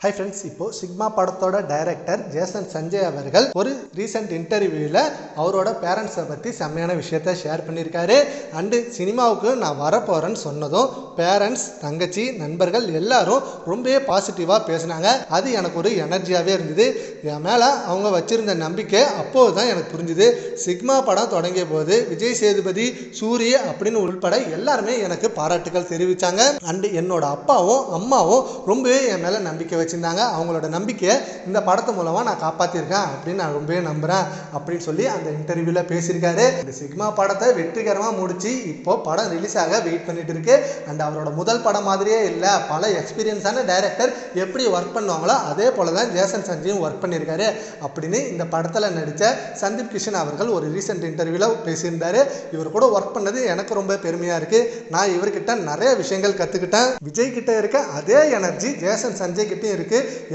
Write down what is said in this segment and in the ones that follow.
Hi friends, இப்போ sigma படத்தோட director Jason Sanjay அவர்கள் ஒரு ரீசெண்ட் இன்டர்வியூவில் அவரோட பேரண்ட்ஸை பற்றி செம்மையான விஷயத்த ஷேர் பண்ணியிருக்காரு. அண்டு சினிமாவுக்கு நான் வரப்போகிறேன்னு சொன்னதும் பேரண்ட்ஸ், தங்கச்சி, நண்பர்கள் எல்லாரும் ரொம்பவே பாசிட்டிவாக பேசினாங்க. அது எனக்கு ஒரு எனர்ஜியாகவே இருந்தது. என் மேலே அவங்க வச்சுருந்த நம்பிக்கை அப்போது தான் எனக்கு புரிஞ்சுது. சிக்மா படம் தொடங்கிய போது விஜய் சேதுபதி, சூரிய அப்படின்னு உள்பட எல்லாருமே எனக்கு பாராட்டுகள் தெரிவித்தாங்க. அண்டு என்னோட அப்பாவும் அம்மாவும் ரொம்பவே என் மேலே நம்பிக்கை வச்சுருந்தாங்க. அவங்களோட நம்பிக்கையை இந்த படத்து மூலமாக நான் காப்பாற்றிருக்கேன் அப்படின்னு நான் ரொம்பவே நம்புகிறேன் அப்படின்னு சொல்லி அந்த இன்டர்வியூவில் பேசியிருக்காரு. இந்த சிக்மா படத்தை வெற்றிகரமாக முடிச்சு இப்போ படம் ரிலீஸ் ஆக வெயிட் பண்ணிட்டு இருக்கு. அண்ட் அவரோட முதல் படம் மாதிரியே இல்லை, பல எக்ஸ்பீரியன்ஸான டைரக்டர் எப்படி ஒர்க் பண்ணுவாங்களோ அதே போல தான் ஜேசன் சஞ்சயும் ஒர்க் பண்ணியிருக்காரு அப்படின்னு இந்த படத்தில் நடித்த சந்தீப் கிஷன் அவர்கள் ஒரு ரீசெண்ட் இன்டர்வியூவில் பேசியிருந்தாரு. இவர் கூட ஒர்க் பண்ணது எனக்கு ரொம்ப பெருமையாக இருக்குது. நான் இவர்கிட்ட நிறைய விஷயங்கள் கற்றுக்கிட்டேன். விஜய் கிட்ட இருக்க அதே எனர்ஜி ஜேசன் சஞ்சய் கிட்டே இருக்குது.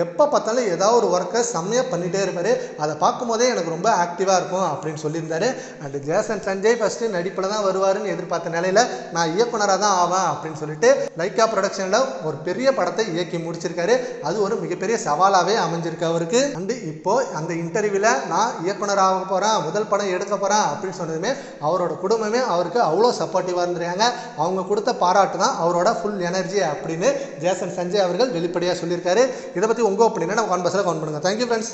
எப்போ பார்த்தாலும் ஏதாவது ஒரு ஒர்க்கை செம்மையாக பண்ணிகிட்டே இருப்பார். அதை பார்க்கும்போதே எனக்கு ரொம்ப ஆக்டிவாக இருக்கும் அப்படின்னு சொல்லியிருந்தாரு. அண்ட் ஜேசன் சஞ்சய் ஃபஸ்ட்டு நடிப்பில் தான் வருவாருன்னு எதிர்பார்த்த நிலையில் நான் இயக்குனராக தான் ஆவேன் அப்படின்னு சொல்லிட்டு லைக்கா ப்ரொடக்ஷனில் ஒரு பெரிய படத்தை இயக்கி முடிச்சிருக்காரு. அது ஒரு மிகப்பெரிய சவாலாகவே அமைஞ்சிருக்கு அவருக்கு. அண்டு இப்போது அந்த இன்டர்வியூவில் நான் இயக்குனராக போகிறேன், முதல் படம் எடுக்க போகிறேன் அப்படின்னு சொன்னதுமே அவரோட குடும்பமே அவருக்கு அவ்வளோ சப்போர்ட்டிவாக இருந்திருக்காங்க. அவங்க கொடுத்த பாராட்டு தான் அவரோட ஃபுல் எனர்ஜி அப்படின்னு ஜேசன் சஞ்சய் அவர்கள் வெளிப்படையாக சொல்லியிருக்காரு. இதை பற்றி உங்கள் ஒப்பீனியனை நம்ம கான்பர்ஸில் கவுண்ட் பண்ணுங்கள். Thank you friends.